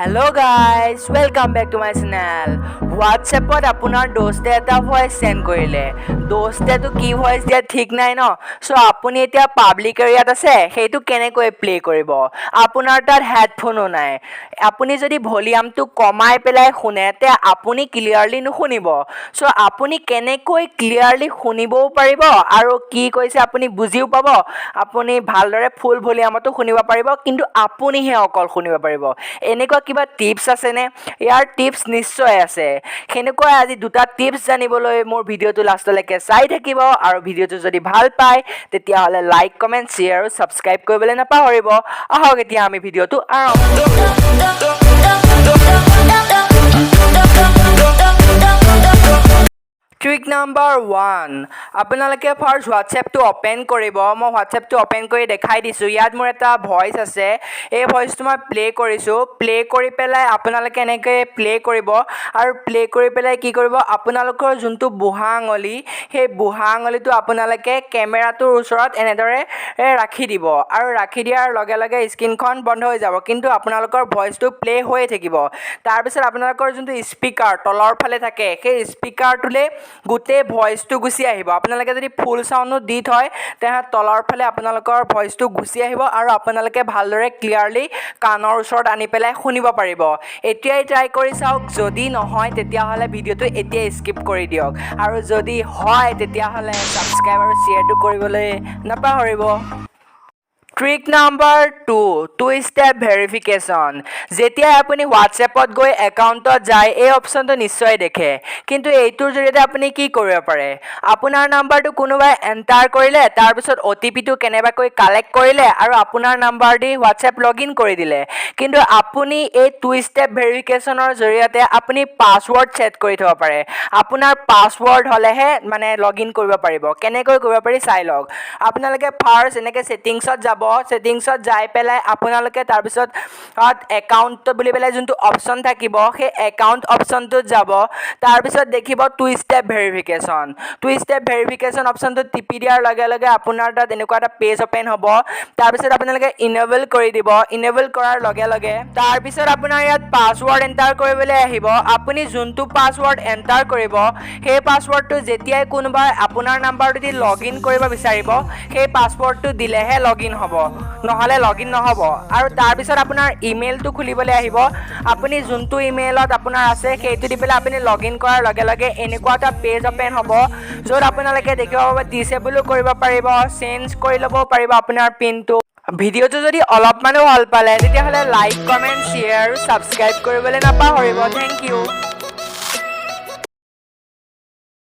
Hello guys, welcome back to my channel. WhatsAppত আপোনাৰ দোস্তে এটা voice send কৰিলে দোস্তেটো কি ভয়েস দিয়া ঠিক নাই ন সো আপুনি এতিয়া পাব্লিক এৰিয়াত আছে সেইটো কেনেকৈ প্লে কৰিব আপোনাৰ তাত হেডফোনো নাই আপুনি যদি ভলিউমটো কমাই পেলাই শুনে তে আপুনি ক্লিয়াৰলি নুশুনিব সো আপুনি কেনেকৈ ক্লিয়াৰলি শুনিবও পাৰিব আৰু কি কৈছে আপুনি বুজিও পাব আপুনি ভালদৰে ফুল ভলিউমতো শুনিব পাৰিব কিন্তু আপুনিহে অকল শুনিব পাৰিব এনেকুৱা কিবা টিপস আছে নে ইয়াৰ টিপস নিশ্চয় আছে হেনেকুৱা আজি দুটা টিপস জানিবলৈ মোৰ ভিডিওটো লাষ্টলৈকে চাই থাকিব আৰু ভিডিওটো যদি ভাল পায় তেতিয়া হলে লাইক কমেন্ট শেয়াৰ আৰু সাবস্ক্ৰাইব কৰিবলৈ নাপাহৰিব আহক এতিয়া আমি ভিডিওটো আৰম্ভ Trick number 1 আপোনালোকে ফাৰ্স্ট WhatsApp টো ওপেন কৰিব মই WhatsApp টো ওপেন কৰি দেখাই দিছো ইয়াত মোৰ এটা ভয়েস আছে এই ভয়েসটো মই প্লে কৰিছো প্লে কৰি পেলাই আপোনালোকে এনেকৈ প্লে কৰিব আৰু প্লে কৰি পেলাই কি কৰিব আপোনালোকৰ যোনটো বুঢ়া আঙুলি সেই বুঢ়া আঙুলিটো আপোনালোকে কেমেৰাটোৰ ওচৰত এনেদৰে ৰাখি দিব আৰু ৰাখি দিয়াৰ লগে লগে স্ক্ৰীনখন বন্ধ হৈ যাব কিন্তু আপোনালোকৰ ভয়েসটো প্লে হৈ থাকিব তাৰ পিছত আপোনালোকৰ যোনটো স্পিকাৰ তলৰ ফালে থাকে সেই স্পিকাৰটোলে গুটে ভয়েসটো গুছি আহিব আপোনালোকে যদি ফুল সাউন্ড দি থয় তেহে তলৰ ফালে আপোনালোকৰ ভয়েসটো গুছি আহিব আৰু আপোনালোকে ভালদৰে ক্লিয়াৰলি কানৰ ওচৰত আনি পেলাই শুনিব পাৰিব এতিয়াই ট্ৰাই কৰি চাওক যদি নহয় তেতিয়া হলে ভিডিওটো এতিয়া স্কিপ কৰি দিয়ক আৰু যদি হয় তেতিয়া হলে সাবস্ক্ৰাইব আৰু শেয়াৰটো কৰিবলৈ নাপাহৰিব Trick number 2 two-step verification যেতিয়া আপুনি WhatsAppত গৈ একাউণ্টত যায় এই অপচনটো নিশ্চয় দেখে কিন্তু এইটোৰ জৰিয়তে আপুনি কি কৰিব পাৰে আপোনাৰ নাম্বাৰটো কোনোবাই এন্টাৰ কৰিলে তাৰ পিছত OTP টো কেনেবাকৈ কালেক্ট কৰিলে আৰু আপোনাৰ নাম্বাৰ দি WhatsApp লগইন কৰি দিলে কিন্তু আপুনি এই two-step verificationৰ জৰিয়তে আপুনি পাসওয়াৰ্ড সেট কৰি থব পাৰে আপোনাৰ পাসওয়াৰ্ড হলেহে মানে লগইন কৰিব পাৰিব কেনেকৈ কৰিব পাৰি চাই লওক আপোনালোকে ফাৰ্স্ট এনেকৈ সেটিংছত যাব সেটিংছত যাই পেলাই আপোনালোকে তাৰ পিছত একাউণ্ট বুলি পেলাই যোনটো অপচন থাকিব সেই একাউণ্ট অপচনটোত যাব তাৰ পিছত দেখিব টু ষ্টেপ ভেৰিফিকেশ্যন অপচনটো টিপি দিয়াৰ লগে লগে আপোনাৰ তাত এনেকুৱা এটা পেজ ওপেন হ'ব তাৰ পিছত আপোনালোকে ইনেবল কৰি দিব ইনেবল কৰাৰ লগে লগে তাৰ পিছত আপোনাৰ ইয়াত পাসওয়াৰ্ড এন্টাৰ কৰিবলৈ আহিব আপুনি যোনটো পাসওয়াৰ্ড এন্টাৰ কৰিব সেই পাসওয়াৰ্ডটো যেতিয়াই কোনোবাই আপোনাৰ নাম্বাৰটো দি লগইন কৰিব বিচাৰিব সেই পাসওয়াৰ্ডটো দিলেহে লগইন হ'ব নহলে লগইন নহব আৰু তাৰ পিছত আপোনাৰ ইমেইলটো খুলিবলৈ আহিব আপুনি যোনটো ইমেইলত আপোনাৰ আছে সেইটো দি পেলাই আপুনি লগইন কৰাৰ লগে লগে এনেকুৱা এটা পেজ ওপেন হ'ব য'ত আপোনালোকে দেখিব পাব ডিসেবল কৰিব পাৰিব চেঞ্জ কৰি ল'ব পাৰিব আপোনাৰ পিনটো ভিডিওটো যদি অলপমানো ভাল পালে তেতিয়া হলে লাইক কমেন্ট শেয়াৰ সাবস্ক্ৰাইব কৰিবলৈ নাপাহৰিব থ্যাংক ইউ